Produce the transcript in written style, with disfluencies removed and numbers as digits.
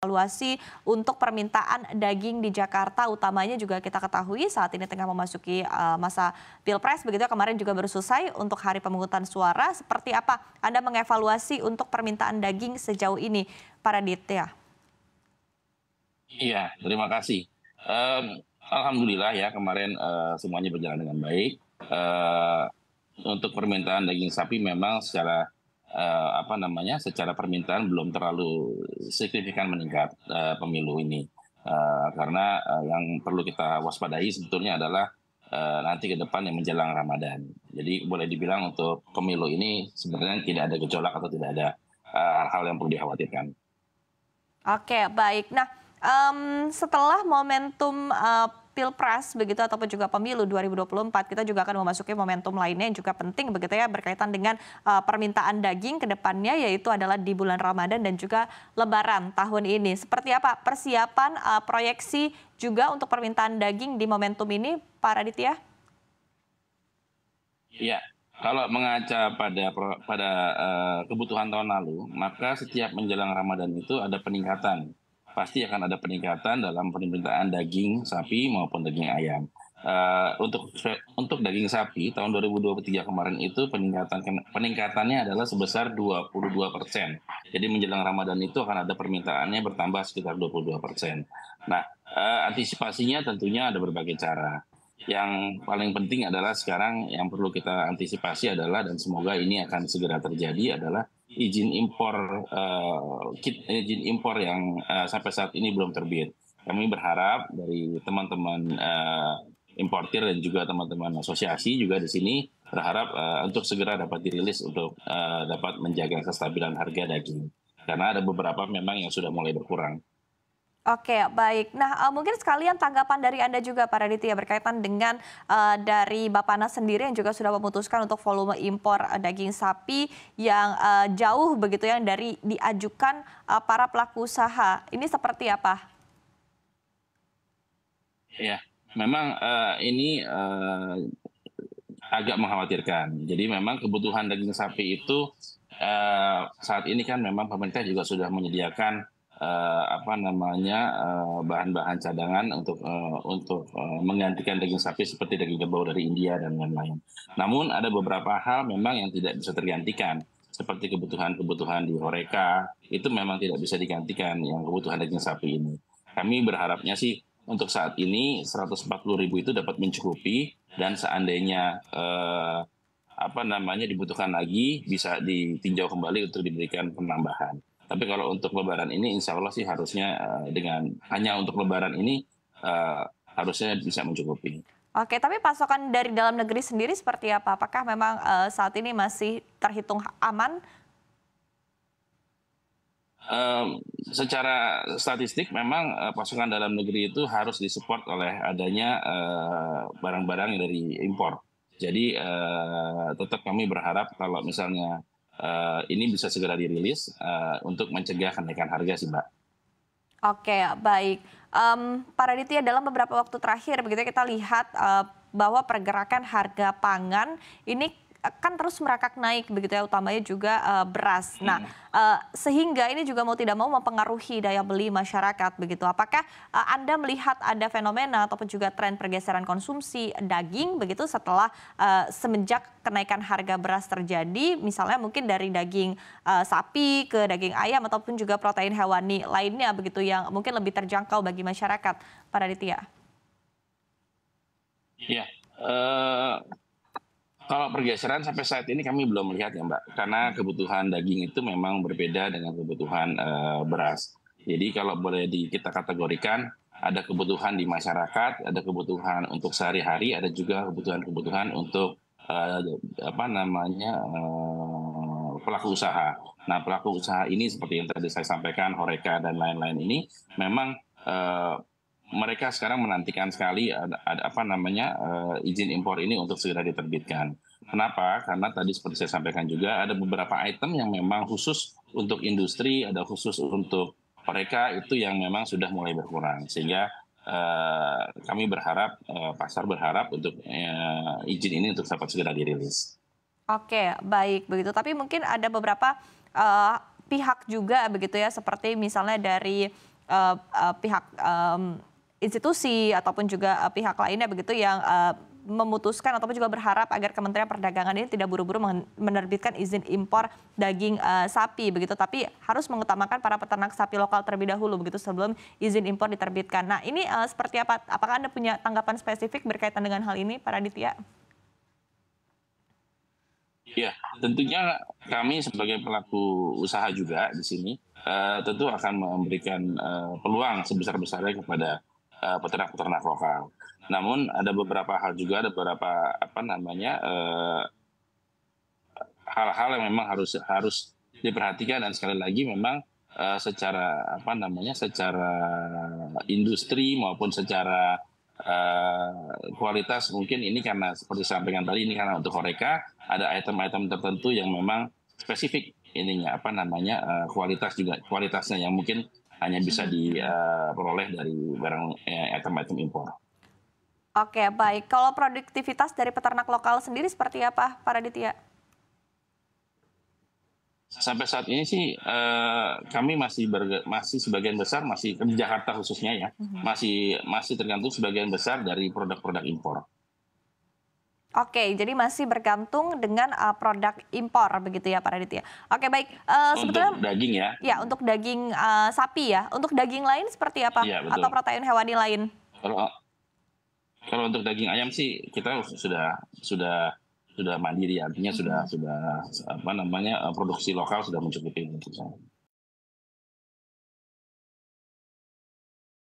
mengevaluasi untuk permintaan daging di Jakarta, utamanya juga kita ketahui saat ini tengah memasuki masa Pilpres, begitu kemarin juga baru selesai untuk hari pemungutan suara. Seperti apa Anda mengevaluasi untuk permintaan daging sejauh ini, Pak Raditya? Iya, terima kasih. Alhamdulillah ya kemarin semuanya berjalan dengan baik. Eh, untuk permintaan daging sapi memang secara secara permintaan belum terlalu signifikan meningkat pemilu ini. Karena yang perlu kita waspadai sebetulnya adalah nanti ke depan yang menjelang Ramadan. Jadi boleh dibilang untuk pemilu ini sebenarnya tidak ada gejolak atau tidak ada hal-hal yang perlu dikhawatirkan. Oke, baik. Nah, setelah momentum Pilpres begitu ataupun juga pemilu 2024, kita juga akan memasuki momentum lainnya yang juga penting begitu ya, berkaitan dengan permintaan daging ke depannya, yaitu adalah di bulan Ramadan dan juga Lebaran tahun ini. Seperti apa persiapan proyeksi juga untuk permintaan daging di momentum ini, Pak Raditya? Iya, kalau mengaca pada kebutuhan tahun lalu, maka setiap menjelang Ramadan itu ada peningkatan. Pasti akan ada peningkatan dalam permintaan daging sapi maupun daging ayam. Untuk daging sapi tahun 2023 kemarin itu peningkatannya adalah sebesar 22%. Jadi menjelang Ramadan itu akan ada permintaannya bertambah sekitar 22%. Nah, antisipasinya tentunya ada berbagai cara. Yang paling penting adalah sekarang yang perlu kita antisipasi adalah, dan semoga ini akan segera terjadi, adalah izin impor yang sampai saat ini belum terbit. Kami berharap dari teman-teman importir dan juga teman-teman asosiasi juga di sini berharap untuk segera dapat dirilis untuk dapat menjaga kestabilan harga daging. Karena ada beberapa memang yang sudah mulai berkurang. Oke, baik. Nah, mungkin sekalian tanggapan dari Anda juga, Pak Raditya, berkaitan dengan dari Bappenas sendiri yang juga sudah memutuskan untuk volume impor daging sapi yang jauh begitu yang dari diajukan para pelaku usaha. Ini seperti apa? Ya, memang ini agak mengkhawatirkan. Jadi memang kebutuhan daging sapi itu saat ini kan memang pemerintah juga sudah menyediakan bahan-bahan cadangan untuk menggantikan daging sapi seperti daging kerbau dari India dan lain-lain. Namun ada beberapa hal memang yang tidak bisa tergantikan, seperti kebutuhan-kebutuhan di Horeca itu memang tidak bisa digantikan yang kebutuhan daging sapi ini. Kami berharapnya sih untuk saat ini 140.000 itu dapat mencukupi, dan seandainya dibutuhkan lagi bisa ditinjau kembali untuk diberikan penambahan. Tapi kalau untuk Lebaran ini, insya Allah sih harusnya hanya untuk Lebaran ini harusnya bisa mencukupi. Oke, tapi pasokan dari dalam negeri sendiri seperti apa? Apakah memang saat ini masih terhitung aman? Secara statistik memang pasokan dalam negeri itu harus disupport oleh adanya barang-barang dari impor. Jadi tetap kami berharap kalau misalnya ini bisa segera dirilis untuk mencegah kenaikan harga sih, Mbak. Oke, baik. Pak Raditya, dalam beberapa waktu terakhir begitu kita lihat bahwa pergerakan harga pangan ini kan terus merangkak naik begitu ya, utamanya juga beras. Nah, sehingga ini juga mau tidak mau mempengaruhi daya beli masyarakat begitu. Apakah Anda melihat ada fenomena ataupun juga tren pergeseran konsumsi daging begitu setelah semenjak kenaikan harga beras terjadi, misalnya mungkin dari daging sapi ke daging ayam ataupun juga protein hewani lainnya begitu yang mungkin lebih terjangkau bagi masyarakat, Pak Raditya? Iya. Kalau pergeseran sampai saat ini kami belum melihat ya, Mbak, karena kebutuhan daging itu memang berbeda dengan kebutuhan beras. Jadi kalau boleh kita kategorikan, ada kebutuhan di masyarakat, ada kebutuhan untuk sehari-hari, ada juga kebutuhan-kebutuhan untuk pelaku usaha. Nah, pelaku usaha ini seperti yang tadi saya sampaikan, Horeca dan lain-lain ini memang mereka sekarang menantikan sekali izin impor ini untuk segera diterbitkan. Kenapa? Karena tadi seperti saya sampaikan juga ada beberapa item yang memang khusus untuk industri, ada khusus untuk mereka itu yang memang sudah mulai berkurang. Sehingga kami berharap, pasar berharap untuk izin ini untuk dapat segera dirilis. Oke, baik begitu. Tapi mungkin ada beberapa pihak juga begitu ya, seperti misalnya dari pihak institusi ataupun juga pihak lainnya begitu yang memutuskan ataupun juga berharap agar Kementerian Perdagangan ini tidak buru-buru menerbitkan izin impor daging sapi begitu, tapi harus mengutamakan para peternak sapi lokal terlebih dahulu begitu sebelum izin impor diterbitkan. Nah ini seperti apa? Apakah Anda punya tanggapan spesifik berkaitan dengan hal ini, Pak Raditya? Ya, tentunya kami sebagai pelaku usaha juga di sini tentu akan memberikan peluang sebesar-besarnya kepada peternak-peternak lokal. Namun ada beberapa hal juga, ada beberapa hal-hal yang memang harus diperhatikan, dan sekali lagi memang secara secara industri maupun secara kualitas, mungkin ini karena seperti sampaikan tadi, ini karena untuk Horeca ada item-item tertentu yang memang spesifik ininya kualitasnya yang mungkin hanya bisa diperoleh dari barang item-item impor. Oke, baik. Kalau produktivitas dari peternak lokal sendiri seperti apa, Pak Raditya? Sampai saat ini sih kami masih sebagian besar masih di Jakarta khususnya ya, masih tergantung sebagian besar dari produk-produk impor. Oke, jadi masih bergantung dengan produk impor begitu ya, Pak Raditya. Oke, baik. Untuk daging ya. Ya, untuk daging sapi ya. Untuk daging lain seperti apa? Iya, betul. Atau protein hewani lain? Kalau untuk daging ayam sih kita sudah mandiri, artinya sudah produksi lokal sudah mencukupi.